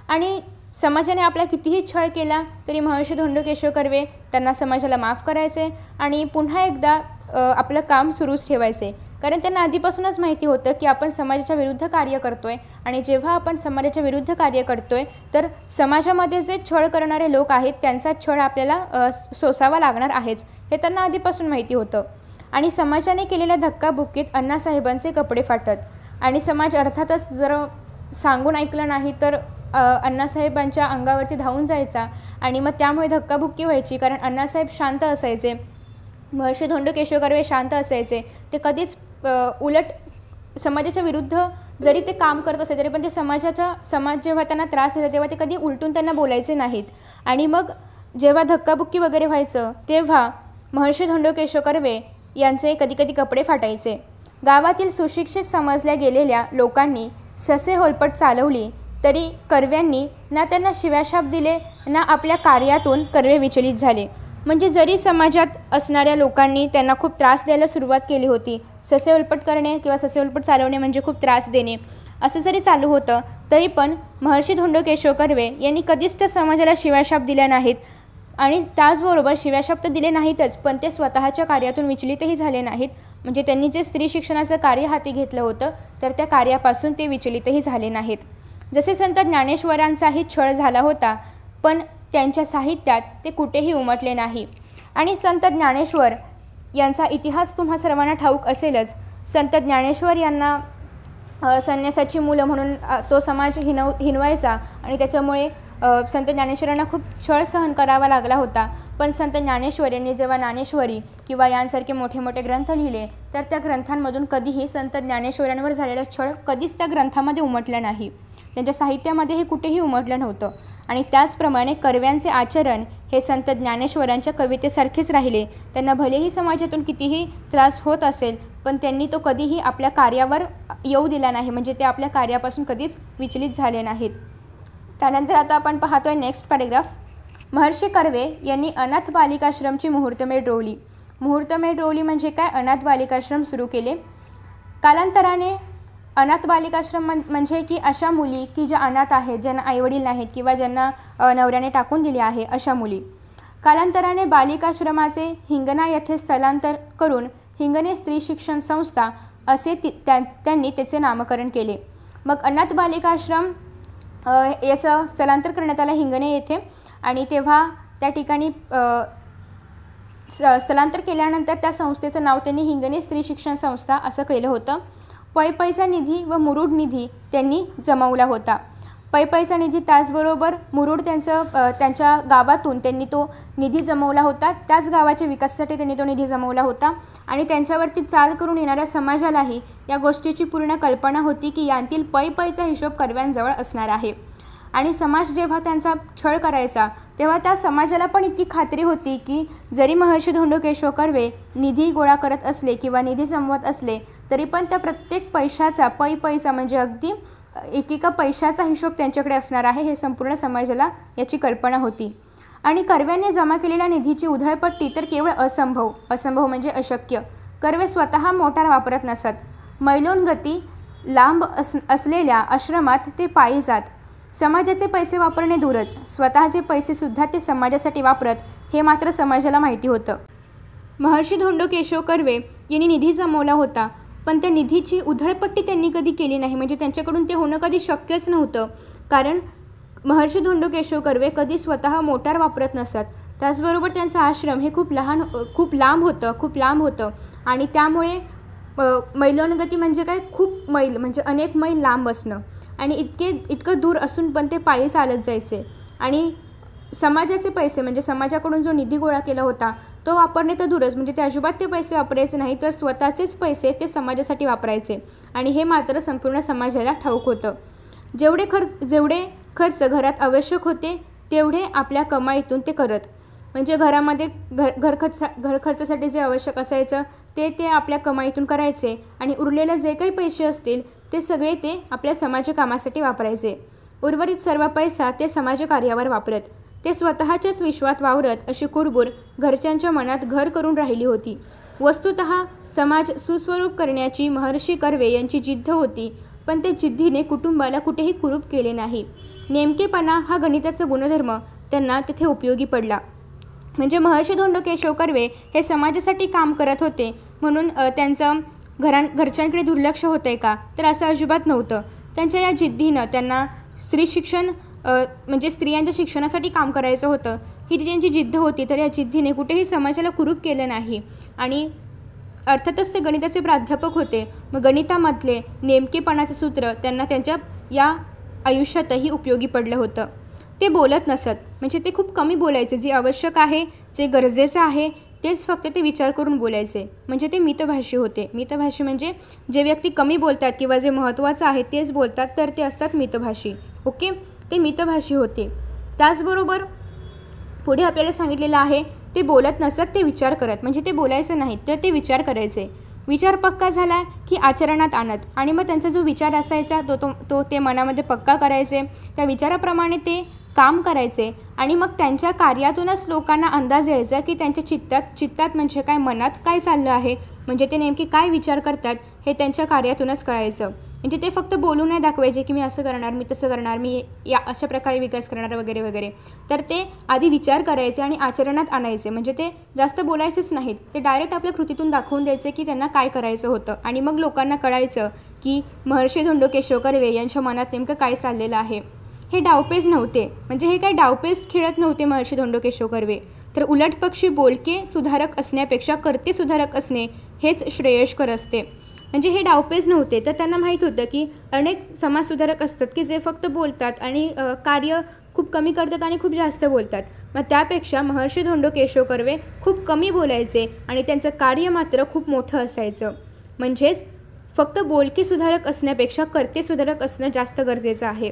आणि समाजाने आपला कितीही छळ केला तरी महर्षी धोंडो केशव कर्वे त्यांना समाजाला माफ करायचे आणि पुन्हा एकदा आपलं काम सुरूच ठेवायचे. कारण त्यांना आधीपासूनच माहिती होतं की आपण समाजाच्या विरुद्ध कार्य करतोय आणि जेव्हा आपण समाजाच्या विरुद्ध कार्य करतोय तर समाजामध्ये जे छळ करणारे लोक आहेत त्यांचा छळ आपल्याला सोसावा लागणार आहेच, हे त्यांना आधीपासून माहिती होतं. आणि समाजाने केलेल्या धक्काबुक्कीत अण्णासाहेबांचे कपडे फाटत आणि समाज अर्थातच जर सांगून ऐकलं नाही तर अण्णासाहेबांच्या अंगावरती धावून जायचा आणि मग त्यामुळे धक्काबुक्की व्हायची. कारण अण्णासाहेब शांत असायचे, महर्षी धोंडो केशव कर्वे शांत असायचे. ते कधीच उलट समाजाच्या विरुद्ध जरी ते काम करत असे तरी पण ते समाज जेव्हा त्यांना त्रास द्यायचा तेव्हा ते कधी उलटून त्यांना बोलायचे नाहीत. आणि मग जेव्हा धक्काबुक्की वगैरे व्हायचं तेव्हा महर्षी धोंडो केशव कर्वे यांचे कधीकधी कपडे फाटायचे. गावातील सुशिक्षित समजल्या गेलेल्या लोकांनी ससे होलपट चालवली तरी कर्व्यांनी ना त्यांना शिव्याशाप दिले ना आपल्या कार्यातून कर्वे विचलित झाले. म्हणजे जरी समाजात असणाऱ्या लोकांनी त्यांना खूप त्रास द्यायला सुरुवात केली होती, ससे उलपट करणे किंवा ससे उलपट चालवणे म्हणजे खूप त्रास देणे असं जरी चालू होतं तरी पण महर्षी धोंडो केशव कर्वे यांनी कधीच त्या समाजाला शिव्याशाप दिल्या नाहीत. आणि त्याचबरोबर शिव्याशाप तर दिले नाहीतच पण ते स्वतःच्या कार्यातून विचलितही झाले नाहीत. म्हणजे त्यांनी जे स्त्री शिक्षणाचं कार्य हाती घेतलं होतं तर त्या कार्यापासून ते विचलितही झाले नाहीत. जसे संत ज्ञानेश्वरांचाही छळ झाला होता पण त्यांच्या साहित्यात ते कुठेही उमटले नाही. आणि संत ज्ञानेश्वर यांचा इतिहास तुम्हा सर्वांना ठाऊक असेलच. संत ज्ञानेश्वर यांना संन्यासाची मुलं म्हणून तो समाज हिनवायचा आणि त्याच्यामुळे संत ज्ञानेश्वरांना खूप छळ सहन करावा लागला होता. पण संत ज्ञानेश्वर यांनी जेव्हा ज्ञानेश्वरी किंवा यांसारखे मोठे मोठे ग्रंथ लिहिले तर त्या ग्रंथांमधून कधीही संत ज्ञानेश्वरांवर झालेला छळ कधीच त्या ग्रंथामध्ये उमटला नाही, त्यांच्या साहित्यामध्ये हे कुठेही उमटलं नव्हतं. आणि त्याचप्रमाणे कर्व्यांचे आचरण हे संत ज्ञानेश्वरांच्या कवितेसारखेच राहिले. त्यांना भलेही समाजातून कितीही त्रास होत असेल पण त्यांनी तो कधीही आपल्या कार्यावर येऊ दिला नाही, म्हणजे ते आपल्या कार्यापासून कधीच विचलित झाले नाहीत. त्यानंतर आता आपण पाहतोय नेक्स्ट पॅरेग्राफ. महर्षी कर्वे यांनी अनाथ बालिकाश्रमची मुहूर्तमेढ रोवली. मुहूर्तमेढ रोवली म्हणजे काय? अनाथ बालिकाश्रम सुरू केले. कालांतराने अनाथ बालिकाश्रम म्हणजे की अशा मुली की ज्या अनाथ आहेत, ज्यांना आईवडील नाहीत किंवा ज्यांना नवऱ्याने टाकून दिले आहे अशा मुली. कालांतराने बालिकाश्रमाचे हिंगणा येथे स्थलांतर करून हिंगणे स्त्री शिक्षण संस्था असे त्यांनी त्याचे नामकरण केले. मग अनाथ बालिकाश्रम याचं स्थलांतर करण्यात आलं हिंगणे येथे आणि तेव्हा त्या ठिकाणी स्थलांतर केल्यानंतर त्या संस्थेचं नाव त्यांनी हिंगणे स्त्री शिक्षण संस्था असं केलं होतं. पैसा निधी व मुरुड निधी त्यांनी जमवला होता. पैसा निधी त्याचबरोबर मुरुड त्यांच्या गावातून त्यांनी तो निधी जमवला होता. त्याच गावाच्या विकासासाठी त्यांनी तो निधी जमवला होता आणि त्यांच्यावरती चाल करून येणाऱ्या समाजालाही या गोष्टीची पूर्ण कल्पना होती की यांतील पैसा हिशोब कर्व्यांजवळ असणार आहे. आणि समाज जेव्हा त्यांचा छळ करायचा तेव्हा त्या समाजाला पण इतकी खात्री होती की जरी महर्षी धोंडो केशव कर्वे निधी गोळा करत असले किंवा निधी जमवत असले तरी पण त्या प्रत्येक पैशाचा पैसा म्हणजे अगदी एकेका पैशाचा हिशोब त्यांच्याकडे असणार आहे, हे संपूर्ण समाजाला याची कल्पना होती. आणि कर्व्यांनी जमा केलेल्या निधीची उधळपट्टी तर केवळ असंभव म्हणजे अशक्य. कर्वे स्वतः मोटार वापरत नसत. मैलोनगती लांब असलेल्या आश्रमात ते पायी जात. समाजाचे पैसे वापरणे दूरच, स्वतःचे पैसेसुद्धा ते समाजासाठी वापरत हे मात्र समाजाला माहिती होतं. महर्षी धोंडो केशव कर्वे यांनी निधी जमवला होता पण त्या निधीची उधळपट्टी त्यांनी कधी केली नाही, म्हणजे त्यांच्याकडून ते होणं कधी शक्यच नव्हतं. कारण महर्षी धोंडो केशव कर्वे कधी स्वतः मोटार वापरत नसत. त्याचबरोबर त्यांचा आश्रम हे खूप लांब होतं आणि त्यामुळे मैलोनगती म्हणजे काय, खूप मैल म्हणजे अनेक मैल लांब असणं आणि इतकं दूर असून पण ते पायी चालत जायचे. आणि समाजाचे पैसे म्हणजे समाजाकडून जो निधी गोळा केला होता तो वापरणे तर दूरच, म्हणजे ते अजिबात ते पैसे वापरायचे नाही तर स्वतःचेच पैसे ते समाजासाठी वापरायचे आणि हे मात्र संपूर्ण समाजाला ठाऊक होतं. जेवढे खर्च घरात आवश्यक होते तेवढे आपल्या कमाईतून ते करत, म्हणजे घरामध्ये घर खर्चासाठी जे आवश्यक असायचं ते आपल्या कमाईतून करायचे आणि उरलेले जे काही पैसे असतील ते सगळे ते आपल्या समाजकामासाठी वापरायचे. उर्वरित सर्व पैसा ते समाजकार्यावर वापरत. ते स्वतःच्याच विश्वात वावरत अशी कुरबुर घरच्यांच्या मनात घर करून राहिली होती. वस्तुतः समाज सुस्वरूप करण्याची महर्षी कर्वे यांची जिद्द होती पण ते जिद्दीने कुटुंबाला कुठेही कुरूप केले नाही. नेमकेपणा हा गणिताचा गुणधर्म त्यांना तिथे उपयोगी पडला. म्हणजे महर्षी धोंडो केशव कर्वे हे समाजासाठी काम करत होते म्हणून त्यांचं घरच्यांकडे दुर्लक्ष होतं आहे का, तर असं अजिबात नव्हतं. त्यांच्या या जिद्दीनं त्यांना स्त्री शिक्षण म्हणजे स्त्रियांच्या शिक्षणासाठी काम करायचं होतं. ही जी त्यांची जिद्द होती, तर या जिद्दीने कुठेही समाजाला कुरूप केलं नाही. आणि अर्थातच ते गणिताचे प्राध्यापक होते. मग गणितामधले नेमकेपणाचं सूत्र त्यांना त्यांच्या या आयुष्यातही उपयोगी पडलं होतं. ते बोलत नसत, म्हणजे ते खूप कमी बोलायचे. जे आवश्यक आहे, जे गरजेचं आहे तेच फक्त ते विचार करून बोलायचे. म्हणजे ते मितभाषी होते. मितभाषी म्हणजे जे व्यक्ती कमी बोलतात किंवा जे महत्त्वाचं आहे तेच बोलतात, तर ते असतात मितभाषी. ओके, ते मितभाषी होते. त्याचबरोबर पुढे आपल्याला सांगितलेलं आहे, ते बोलत नसत, ते विचार करत. म्हणजे ते बोलायचं नाही, तर ते विचार करायचे. विचार पक्का झाला की आचरणात आणत, आणि मग त्यांचा जो विचार असायचा तो ते मनामध्ये पक्का करायचे. त्या विचाराप्रमाणे ते काम करायचे. आणि मग त्यांच्या कार्यातूनच लोकांना अंदाज यायचा की त्यांच्या चित्तात म्हणजे काय, मनात काय चाललं आहे, म्हणजे ते नेमके काय विचार करतात हे त्यांच्या कार्यातूनच कळायचं. म्हणजे ते फक्त बोलून नाही दाखवायचे की मी असं करणार, मी तसं करणार, मी या अशा प्रकारे विकास करणार वगैरे वगैरे. तर ते आधी विचार करायचे आणि आचरणात आणायचे. म्हणजे ते जास्त बोलायचेच नाहीत, ते डायरेक्ट आपल्या कृतीतून दाखवून द्यायचे की त्यांना काय करायचं होतं. आणि मग लोकांना कळायचं की महर्षी धोंडो केशव कर्वे यांच्या मनात नेमकं काय चाललेलं आहे. हे डावपेच नव्हते, म्हणजे हे काय डावपेच खेळत नव्हते महर्षी धोंडो केशव कर्वे. तर उलट पक्षी बोलके सुधारक असण्यापेक्षा कर्ते सुधारक असणे हेच श्रेयस्कर असते. म्हणजे हे डावपेच नव्हते. तर त्यांना माहीत होतं की अनेक समाजसुधारक असतात की जे फक्त बोलतात आणि कार्य खूप कमी करतात आणि खूप जास्त बोलतात. मग त्यापेक्षा महर्षी धोंडो केशव कर्वे खूप कमी बोलायचे आणि त्यांचं कार्य मात्र खूप मोठं असायचं. म्हणजेच फक्त बोलके सुधारक असण्यापेक्षा कर्ते सुधारक असणं जास्त गरजेचं आहे.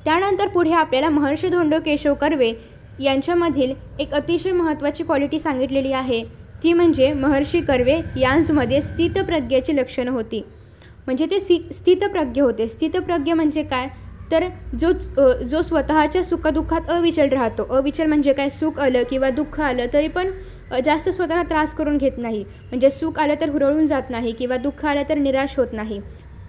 त्यानंतर पुढे आपल्याला महर्षी धोंडो केशव कर्वे यांच्यामधील एक अतिशय महत्त्वाची क्वालिटी सांगितलेली आहे. ती म्हणजे महर्षी कर्वे यांमध्ये स्थितप्रज्ञेची लक्षणं होती. म्हणजे ते स्थितप्रज्ञ होते. स्थितप्रज्ञ म्हणजे काय, तर जो स्वतःच्या सुखदुःखात अविचल राहतो. अविचल म्हणजे काय, सुख आलं किंवा दुःख आलं तरी पण जास्त स्वतःला त्रास करून घेत नाही. म्हणजे सुख आलं तर हुरळून जात नाही किंवा दुःख आलं तर निराश होत नाही.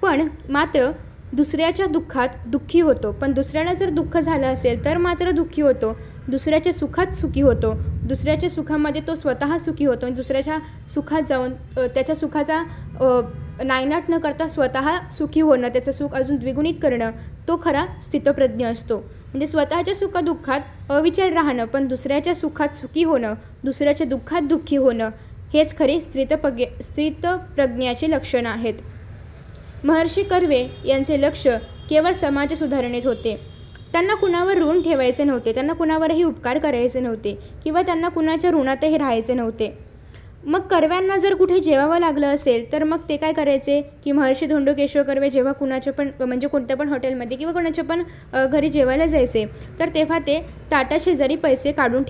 पण मात्र दुसऱ्याच्या दुःखात दुःखी होतो. पण दुसऱ्याला जर दुःख झालं असेल तर मात्र दुःखी होतो. दुसऱ्याच्या सुखात सुखी होतो. दुसऱ्याच्या सुखामध्ये तो स्वतः सुखी होतो आणि दुसऱ्याच्या सुखात जाऊन त्याच्या सुखाचा नायनाट न करता स्वतः सुखी होणं, त्याचं सुख अजून द्विगुणित करणं, तो खरा स्थितप्रज्ञ असतो. म्हणजे स्वतःच्या सुखदुःखात अविचल राहणं, पण दुसऱ्याच्या सुखात सुखी होणं, दुसऱ्याच्या दुःखात दुःखी होणं हेच खरे स्थितप्रज्ञाचे लक्षणं आहेत. महर्षी कर्वे यांचे लक्ष केवळ समाज सुधारणेत होते. त्यांना कुणावर ऋण ठेवायचे नव्हते, त्यांना कुणावरही उपकार करायचे नव्हते किंवा त्यांना कुणाच्या ऋणातही राहायचे नव्हते. मग कर्व्यांना जर कुठे जेवावं लागलं असेल तर मग ते काय करायचे की महर्षी धोंडो केशव कर्वे जेव्हा कुणाच्या पण म्हणजे कोणत्या पण हॉटेलमध्ये किंवा कोणाच्या पण घरी जेवायला जायचे तर तेव्हा ते ताटाशेजारी पैसे काढून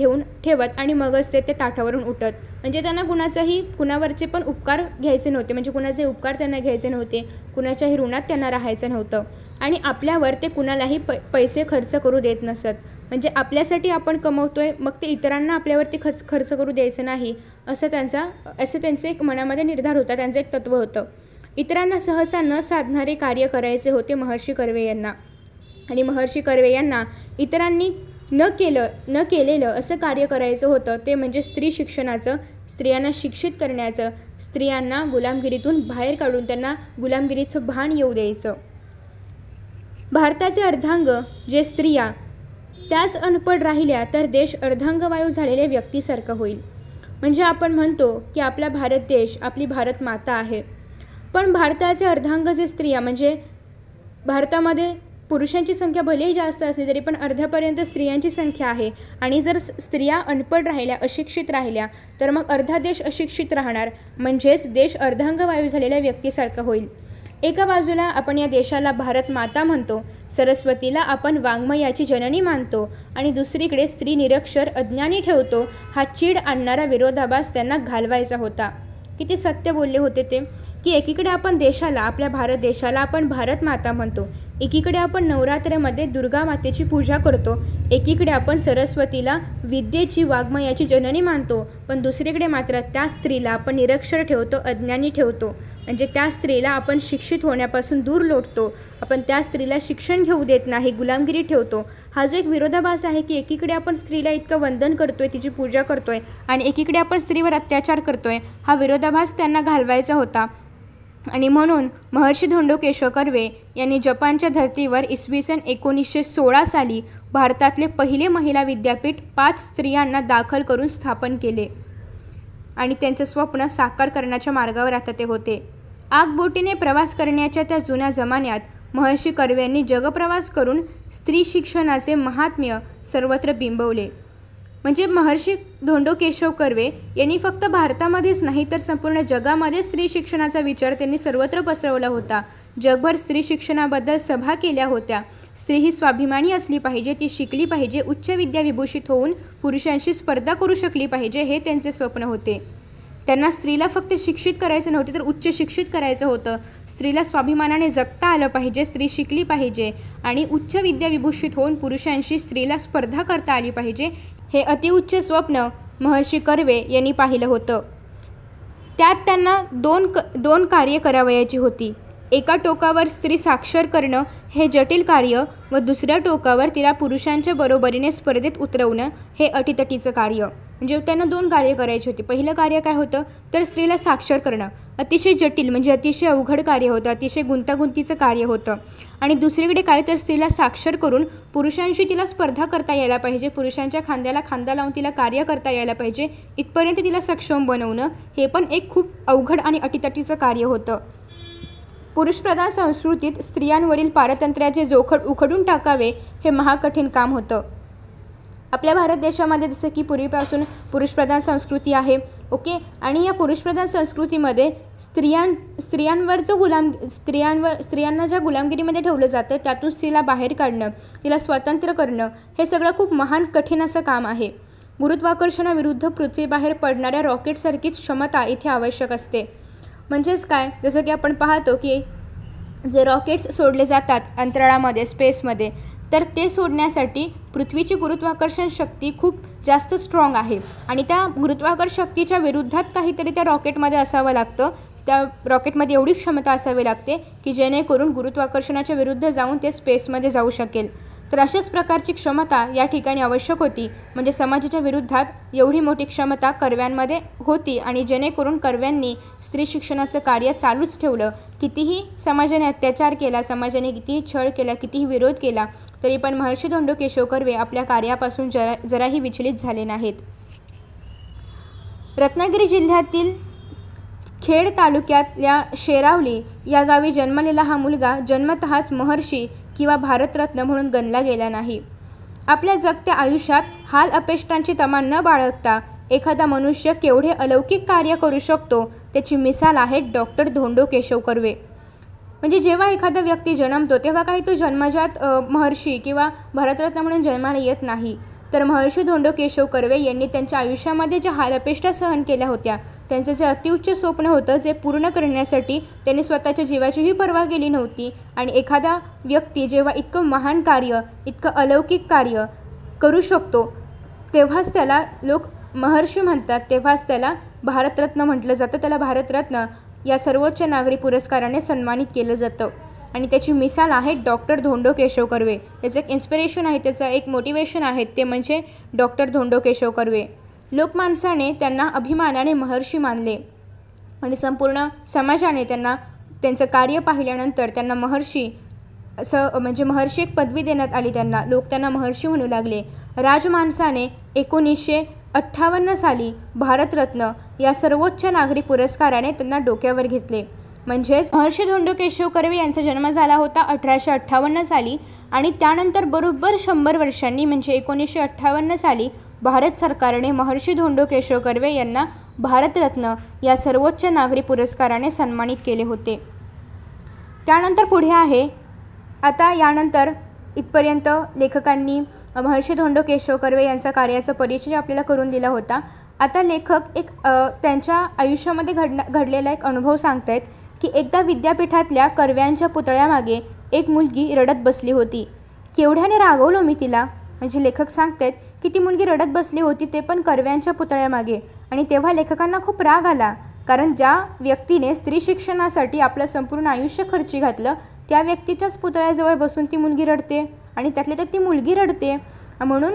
ठेवत आणि मगच ते ताटावरून उठत. म्हणजे त्यांना कुणावरचे पण उपकार घ्यायचे नव्हते. म्हणजे कुणाचे उपकार त्यांना घ्यायचे नव्हते, कुणाच्याही ऋणात त्यांना राहायचं नव्हतं. आणि आपल्यावर ते कुणालाही पैसे खर्च करू देत नसत. म्हणजे आपल्यासाठी आपण कमवतोय, मग ते इतरांना आपल्यावरती खर्च करू द्यायचं नाही, असं त्यांचं एक मनामध्ये निर्धार होता, त्यांचं एक तत्त्व होतं. इतरांना सहसा न साधणारे कार्य करायचे होते महर्षी कर्वे यांना. आणि महर्षी कर्वे यांना इतरांनी न केलेलं असं कार्य करायचं होतं, ते म्हणजे स्त्री शिक्षणाचं, स्त्रियांना शिक्षित करण्याचं, स्त्रियांना गुलामगिरीतून बाहेर काढून त्यांना गुलामगिरीचं भान येऊ द्यायचं. भारताचे अर्धांग जे स्त्रिया त्याच अनपढ राहिल्या तर देश अर्धांगवायू झालेल्या व्यक्तीसारखं होईल. म्हणजे आपण म्हणतो की आपला भारत देश, आपली भारत माता आहे, पण भारताचे अर्धांग जे स्त्रिया, म्हणजे भारतामध्ये पुरुषांची संख्या भलेही जास्त असली तरी पण अर्ध्यापर्यंत स्त्रियांची संख्या आहे. आणि जर स्त्रिया अनपढ राहिल्या, अशिक्षित राहिल्या तर मग अर्धा देश अशिक्षित राहणार, म्हणजेच देश अर्धांगवायू झालेल्या व्यक्तीसारखं होईल. एका बाजूला आपण या देशाला भारत माता म्हणतो, सरस्वतीला आपण वाङ्मयाची जननी मानतो, आणि दुसरीकडे स्त्री निरक्षर अज्ञानी ठेवतो. हा चीड आणणारा विरोधाभास त्यांना घालवायचा होता. किती सत्य बोलले होते ते, की एकीकडे आपण देशाला, आपल्या भारत देशाला आपण भारत माता म्हणतो, एकीकडे आपण नवरात्रीमध्ये दुर्गा मातेची पूजा करतो, एकीकडे आपण सरस्वतीला विद्येची, वाङ्मयाची जननी मानतो, पण दुसरीकडे मात्र त्या स्त्रीला आपण निरक्षर ठेवतो, अज्ञानी ठेवतो. म्हणजे त्या स्त्रीला आपण शिक्षित होण्यापासून दूर लोटतो, आपण त्या स्त्रीला शिक्षण घेऊ देत नाही, गुलामगिरी ठेवतो. हा जो एक विरोधाभास आहे की एकीकडे आपण स्त्रीला इतकं वंदन करतोय, तिची पूजा करतोय आणि एकीकडे आपण स्त्रीवर अत्याचार करतोय, हा विरोधाभास त्यांना घालवायचा होता. आणि म्हणून महर्षी धोंडो केशव कर्वे यांनी जपानच्या धर्तीवर इसवी सन 1916 साली भारतातले पहिले महिला विद्यापीठ 5 स्त्रियांना दाखल करून स्थापन केले आणि त्यांचं स्वप्न साकार करण्याच्या मार्गावर आता ते होते. आगबोटीने प्रवास करण्याच्या त्या जुन्या जमान्यात महर्षी कर्वे यांनी जगप्रवास करून स्त्री शिक्षणाचे महात्म्य सर्वत्र बिंबवले. म्हणजे महर्षी धोंडो केशव कर्वे यांनी फक्त भारतामध्येच नाही तर संपूर्ण जगामध्ये स्त्री शिक्षणाचा विचार त्यांनी सर्वत्र पसरवला होता. जगभर स्त्री शिक्षणाबद्दल सभा केल्या होत्या. स्त्री ही स्वाभिमानी असली पाहिजे, ती शिकली पाहिजे, उच्च विद्या विभूषित होऊन पुरुषांशी स्पर्धा करू शकली पाहिजे, हे त्यांचे स्वप्न होते. त्यांना स्त्रीला फक्त शिक्षित करायचं नव्हते तर उच्च शिक्षित करायचं होतं. स्त्रीला स्वाभिमानाने जगता आलं पाहिजे, स्त्री शिकली पाहिजे आणि उच्च विद्या विभूषित होऊन पुरुषांशी स्त्रीला स्पर्धा करता आली पाहिजे, हे अतिउच्च स्वप्न महर्षी कर्वे यांनी पाहिलं होतं. त्यात त्यांना दोन कार्य करावयाची होती. एका टोकावर स्त्री साक्षर करणं हे जटिल कार्य व दुसऱ्या टोकावर तिला पुरुषांच्या बरोबरीने स्पर्धेत उतरवणं हे अटीतटीचं कार्य. म्हणजे त्यांना 2 कार्य करायची होती. पहिलं कार्य काय होतं तर स्त्रीला साक्षर करणं, अतिशय जटिल म्हणजे अतिशय अवघड कार्य होतं, अतिशय गुंतागुंतीचं कार्य होतं. आणि दुसरीकडे काय तर स्त्रीला साक्षर करून पुरुषांशी तिला स्पर्धा करता यायला पाहिजे, पुरुषांच्या खांद्याला खांदा लावून तिला कार्य करता यायला पाहिजे, इथपर्यंत तिला सक्षम बनवणं हे पण एक खूप अवघड आणि अटीतटीचं कार्य होतं. पुरुषप्रधान संस्कृतीत स्त्रियांवरील पारतंत्र्याचे जोखड उखडून टाकावे हे महाकठीण काम होतं. आपल्या भारत देशामध्ये जसं की पूर्वीपासून पुरुषप्रधान संस्कृती आहे, ओके, आणि या पुरुषप्रधान संस्कृतीमध्ये स्त्रियांना ज्या गुलामगिरीमध्ये ठेवलं जातं त्यातून स्त्रीला बाहेर काढणं, तिला स्वतंत्र करणं हे सगळं खूप महान कठीण असं काम आहे. गुरुत्वाकर्षणाविरुद्ध पृथ्वीबाहेर पडणाऱ्या रॉकेटसारखीच क्षमता इथे आवश्यक असते. म्हणजेच काय, जसं की आपण पाहतो की जे रॉकेट्स सोडले जातात अंतराळामध्ये, स्पेसमध्ये, तर ते सोडण्यासाठी पृथ्वीची गुरुत्वाकर्षण शक्ती खूप जास्त स्ट्रॉंग आहे आणि त्या गुरुत्वाकर्षण शक्तीच्या विरुद्धात काहीतरी त्या रॉकेटमध्ये असावं लागतं. त्या रॉकेटमध्ये एवढी क्षमता असावी लागते की जेणेकरून गुरुत्वाकर्षणाच्या विरुद्ध जाऊन ते स्पेसमध्ये जाऊ शकेल. तर अशाच प्रकारची क्षमता या ठिकाणी आवश्यक होती. म्हणजे समाजाच्या विरुद्धात एवढी मोठी क्षमता कर्व्यांमध्ये होती आणि जेणेकरून कर्व्यांनी स्त्री शिक्षणाचं कार्य चालूच ठेवलं. कितीही समाजाने अत्याचार केला, समाजाने कितीही छळ केला, कितीही विरोध केला, तरी पण महर्षी धोंडो केशव कर्वे आपल्या कार्यापासून जराही विचलित झाले नाहीत. रत्नागिरी जिल्ह्यातील खेड तालुक्यातल्या शेरावली या गावी जन्मलेला हा मुलगा जन्मतःच महर्षी किंवा भारतरत्न म्हणून गणला गेला नाही. आपल्या जगत्या आयुष्यात हाल अपेष्टांची तमा न बाळगता एखादा मनुष्य केवढे अलौकिक कार्य करू शकतो त्याची मिसाल आहे डॉक्टर धोंडो केशव कर्वे. म्हणजे जेव्हा एखादा व्यक्ती जन्मतो तेव्हा काही तो जन्मजात महर्षी किंवा भारतरत्न म्हणून जन्माला येत नाही, तर महर्षी धोंडो केशव कर्वे यांनी त्यांच्या आयुष्यामध्ये ज्या हालअपेष्टा सहन केल्या होत्या, त्यांचं जे अतिउच्च स्वप्न होतं जे पूर्ण करण्यासाठी त्यांनी स्वतःच्या जीवाचीही पर्वा केली नव्हती. आणि एखादा व्यक्ती जेव्हा इतकं महान कार्य, इतकं अलौकिक कार्य करू शकतो तेव्हाच त्याला लोक महर्षी म्हणतात, तेव्हाच त्याला भारतरत्न म्हटलं जातं. त्याला भारतरत्न या सर्वोच्च नागरी पुरस्काराने सन्मानित केलं जातं आणि त्याची मिसाल आहे डॉक्टर धोंडो केशव कर्वे. त्याचं एक इन्स्पिरेशन आहे, त्याचं एक मोटिवेशन आहे, ते म्हणजे डॉक्टर धोंडो केशव कर्वे. लोकमानसाने त्यांना अभिमानाने महर्षी मानले आणि संपूर्ण समाजाने त्यांचं कार्य पाहिल्यानंतर त्यांना महर्षी असं म्हणजे महर्षी एक पदवी देण्यात आली त्यांना. लोक त्यांना महर्षी म्हणू लागले. राजमानसाने 1958 साली भारतरत्न या सर्वोच्च नागरी पुरस्काराने त्यांना डोक्यावर घेतले. म्हणजेच महर्षी धोंडो केशव कर्वे यांचा जन्म झाला होता 1858 साली आणि त्यानंतर बरोबर 100 वर्षांनी म्हणजे 1958 साली भारत सरकारने महर्षी धोंडो केशव कर्वे यांना भारतरत्न या सर्वोच्च नागरी पुरस्काराने सन्मानित केले होते. त्यानंतर पुढे आहे, आता यानंतर इथपर्यंत लेखकांनी महर्षी धोंडो केशव कर्वे यांचा कार्याचा परिचय आपल्याला करून दिला होता. आता लेखक एक त्यांच्या आयुष्यामध्ये घडलेला एक अनुभव सांगत आहेत की एकदा विद्यापीठातल्या कर्व्यांच्या पुतळ्यामागे एक मुलगी रडत बसली होती. केवढ्याने रागवलो मी तिला. म्हणजे लेखक सांगतात की ती मुलगी रडत बसली होती, ते पण कर्व्यांच्या पुतळ्यामागे. आणि तेव्हा लेखकांना खूप राग आला, कारण ज्या व्यक्तीने स्त्री शिक्षणासाठी आपलं संपूर्ण आयुष्य खर्ची घातलं त्या व्यक्तीच्याच पुतळ्याजवळ बसून ती मुलगी रडते आणि त्यातल्या त्यात ती मुलगी रडते. म्हणून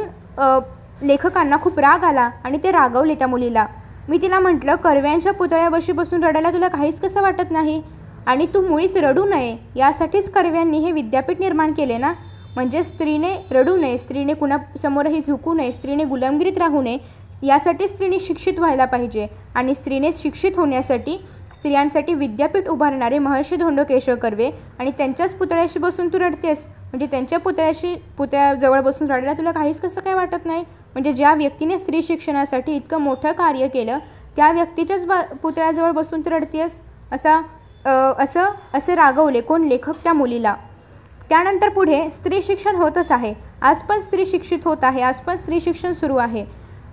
लेखकांना खूप राग आला आणि ते रागवले त्या मुलीला. मी तिला म्हटलं, कर्व्यांच्या पुतळ्यापाशी बसून रडायला तुला काहीच कसं वाटत नाही आणि तू मुळीच रडू नये यासाठीच कर्व्यांनी हे विद्यापीठ निर्माण केले ना. म्हणजे स्त्रीने रडू नये, स्त्रीने कुणासमोरही झुकू नये, स्त्रीने गुलामगिरीत राहू नये यासाठी स्त्रीने शिक्षित व्हायला पाहिजे. आणि स्त्रीने शिक्षित होण्यासाठी स्त्रियांसाठी विद्यापीठ उभारणारे महर्षी धोंडो केशव कर्वे आणि त्यांच्याच पुतळ्याशी बसून तू रडतेस. म्हणजे त्यांच्या पुतळ्याजवळ बसून रडायला तुला काहीच कसं काय वाटत नाही. म्हणजे ज्या व्यक्तीने स्त्री शिक्षणासाठी इतकं मोठं कार्य केलं त्या व्यक्तीच्याच पुतळ्याजवळ बसून तू रडतेस असं रागवले कोण? लेखक त्या मुलीला. त्यानंतर पुढे स्त्री शिक्षण होतच आहे. आज पण स्त्री शिक्षित होत आहे, आज पण स्त्री शिक्षण सुरू आहे.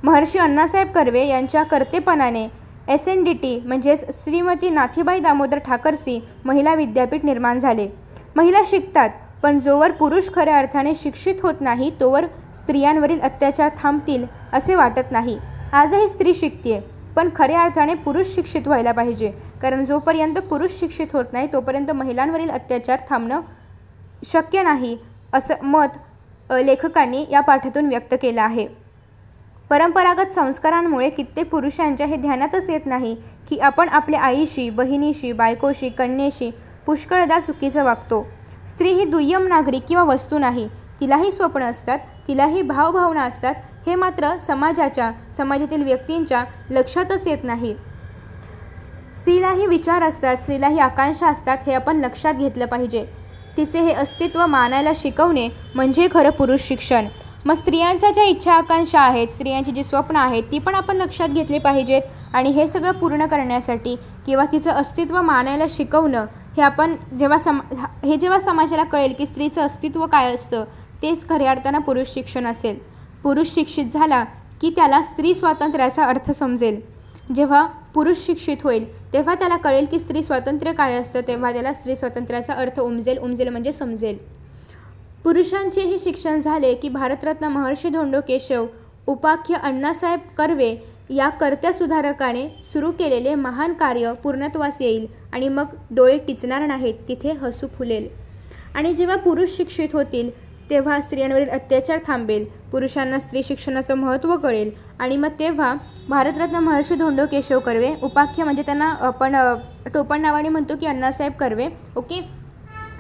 महर्षी अण्णासाहेब कर्वे यांच्या कर्तेपणाने SNDT म्हणजेच श्रीमती नाथीबाई दामोदर ठाकरसी महिला विद्यापीठ निर्माण झाले. महिला शिकतात, पण जोवर पुरुष खऱ्या अर्थाने शिक्षित होत नाही तोवर स्त्रियांवरील अत्याचार थांबतील असे वाटत नाही. आजही स्त्री शिकते, पण खऱ्या अर्थाने पुरुष शिक्षित व्हायला पाहिजे. कारण जोपर्यंत पुरुष शिक्षित होत नाही तोपर्यंत महिलांवरील अत्याचार थांबणं शक्य नाही असं मत लेखकांनी या पाठातून व्यक्त केलं आहे. परंपरागत संस्कारांमुळे कित्येक पुरुषांच्या हे ध्यानातच येत नाही की आपण आपल्या आईशी, बहिणीशी, बायकोशी, कन्येशी पुष्कळदा चुकीचं वागतो. स्त्री ही दुय्यम नागरिक किंवा वस्तू नाही. तिलाही स्वप्न असतात, तिलाही भावभावना असतात. हे मात्र समाजातील व्यक्तींच्या लक्षातच येत नाही. स्त्रीलाही विचार असतात, स्त्रीलाही आकांक्षा असतात, हे आपण लक्षात घेतलं पाहिजे. तिचे हे अस्तित्व मानायला शिकवणे म्हणजे खरं पुरुष शिक्षण. मग स्त्रियांच्या ज्या इच्छा आकांक्षा आहेत, स्त्रियांची जी स्वप्न आहेत ती पण आपण लक्षात घेतली पाहिजेत. आणि हे सगळं पूर्ण करण्यासाठी किंवा तिचं अस्तित्व मानायला शिकवणं हे आपण जेव्हा समाजाला कळेल की स्त्रीचं अस्तित्व काय असतं तेच खऱ्या अर्थानं पुरुष शिक्षण असेल. पुरुष शिक्षित झाला की त्याला स्त्री स्वातंत्र्याचा अर्थ समजेल. जेव्हा पुरुष शिक्षित होईल तेव्हा त्याला कळेल की स्त्री स्वातंत्र्य काय असतं, तेव्हा त्याला स्त्री स्वातंत्र्याचा अर्थ उमजेल म्हणजे समजेल. पुरुषांचेही शिक्षण झाले की भारतरत्न महर्षी धोंडो केशव उपाख्य अण्णासाहेब कर्वे या कर्त्या सुधारकाने सुरू केलेले महान कार्य पूर्णत्वास येईल आणि मग डोळे टिचणार नाहीत, तिथे हसू फुलेल. आणि जेव्हा पुरुष शिक्षित होतील तेव्हा स्त्रियांवरील अत्याचार थांबेल, पुरुषांना स्त्री शिक्षणाचं महत्त्व कळेल आणि मग तेव्हा भारतरत्न महर्षी धोंडो केशव कर्वे उपाख्य म्हणजे त्यांना आपण टोपण नावाने म्हणतो की अण्णासाहेब कर्वे. ओके,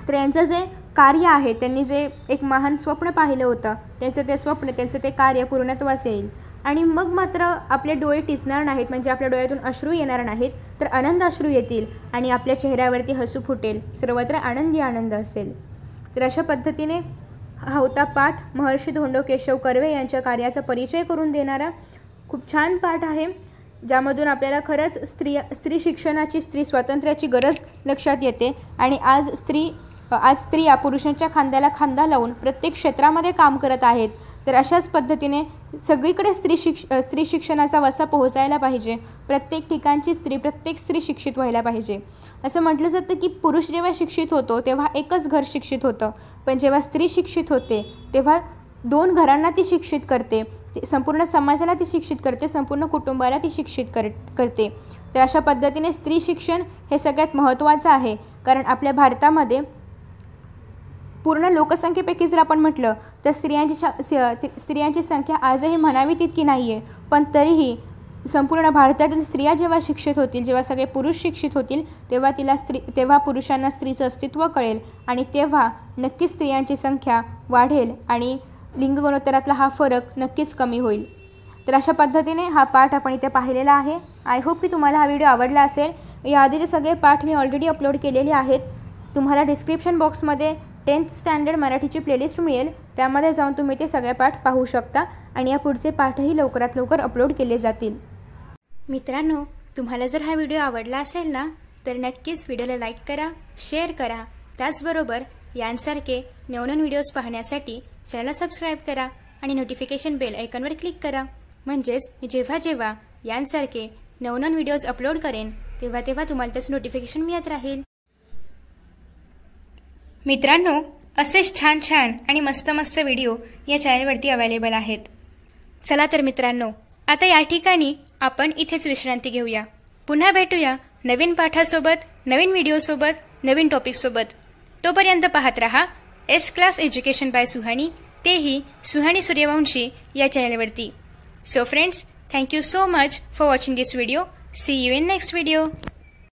तर यांचं जे कार्य आहे, त्यांनी जे एक महान स्वप्न पाहिलं होतं, त्यांचं ते स्वप्न, त्यांचं ते कार्य पूर्णत्वास येईल. आणि मग मात्र आपले डोळे टिचणार नाहीत, म्हणजे आपल्या डोळ्यातून अश्रू येणार नाहीत, तर आनंद अश्रू येतील आणि आपल्या चेहऱ्यावरती हसू फुटेल, सर्वत्र आनंदी आनंद असेल. तर अशा पद्धतीने हा होता पाठ महर्षी धोंडो केशव कर्वे यांच्या कार्याचा परिचय करून देणारा खूप छान पाठ आहे, ज्यामधून आपल्याला खरंच स्त्री शिक्षणाची, स्त्री स्वातंत्र्याची गरज लक्षात येते. आणि आज स्त्रिया पुरुषांच्या खांद्याला खांदा लावून प्रत्येक क्षेत्रामध्ये काम करत आहेत. तर अशाच पद्धतीने सगळीकडे स्त्री शिक्षणाचा वसा पोहोचायला पाहिजे. प्रत्येक ठिकाणची प्रत्येक स्त्री शिक्षित व्हायला पाहिजे. असं म्हटलं जातं की पुरुष जेव्हा शिक्षित होतो तेव्हा एकच घर शिक्षित होतं, पण जेव्हा स्त्री शिक्षित होते तेव्हा 2 घरांना ती शिक्षित करते, संपूर्ण समाजाला ती शिक्षित करते, संपूर्ण कुटुंबाला ती शिक्षित करते. तर अशा पद्धतीने स्त्री शिक्षण हे सगळ्यात महत्त्वाचं आहे. कारण आपल्या भारतामध्ये पूर्ण लोकसंख्येपैकी जर आपण म्हटलं तर स्त्रियांची संख्या आजही म्हणावी तितकी नाही आहे, पण तरीही संपूर्ण भारतातील स्त्रिया जेव्हा शिक्षित होतील, जेव्हा सगळे पुरुष शिक्षित होतील तेव्हा पुरुषांना स्त्रीचं अस्तित्व कळेल आणि तेव्हा नक्कीच स्त्रियांची संख्या वाढेल आणि लिंग गुणोत्तरातला हा फरक नक्कीच कमी होईल. तर अशा पद्धतीने हा पाठ आपण इथे पाहिलेला आहे. आय होप की तुम्हाला हा व्हिडिओ आवडला असेल. याआधीचे सगळे पाठ मी ऑलरेडी अपलोड केलेले आहेत. तुम्हाला डिस्क्रिप्शन बॉक्समध्ये 10th स्टँडर्ड मराठीची प्लेलिस्ट मिळेल, त्यामध्ये जाऊन तुम्ही ते सगळे पाठ पाहू शकता आणि या पुढचे पाठही लवकरात लवकर अपलोड केले जातील. मित्रांनो, तुम्हाला जर हा व्हिडिओ आवडला असेल ना तर नक्कीच व्हिडिओला लाईक करा, शेअर करा. त्याचबरोबर यांसारखे नवनवीन व्हिडिओज पाहण्यासाठी चॅनलला सबस्क्राईब करा आणि नोटिफिकेशन बेल आयकॉनवर क्लिक करा. म्हणजेच मी जेव्हा यांसारखे नवनवीन व्हिडिओज अपलोड करेन तेव्हा तुम्हाला त्याचं नोटिफिकेशन मिळत राहील. मित्रांनो, असेच छान आणि मस्त व्हिडिओ या चॅनलवरती अवेलेबल आहेत. चला तर मित्रांनो, आता या ठिकाणी आपण इथेच विश्रांती घेऊया. पुन्हा भेटूया नवीन पाठासोबत, नवीन व्हिडिओसोबत, नवीन टॉपिकसोबत. तोपर्यंत पाहत रहा S class education by Suhani, तेही सुहानी सूर्यवंशी या चॅनलवरती. So friends, thank you so much for watching this video. See you in next video.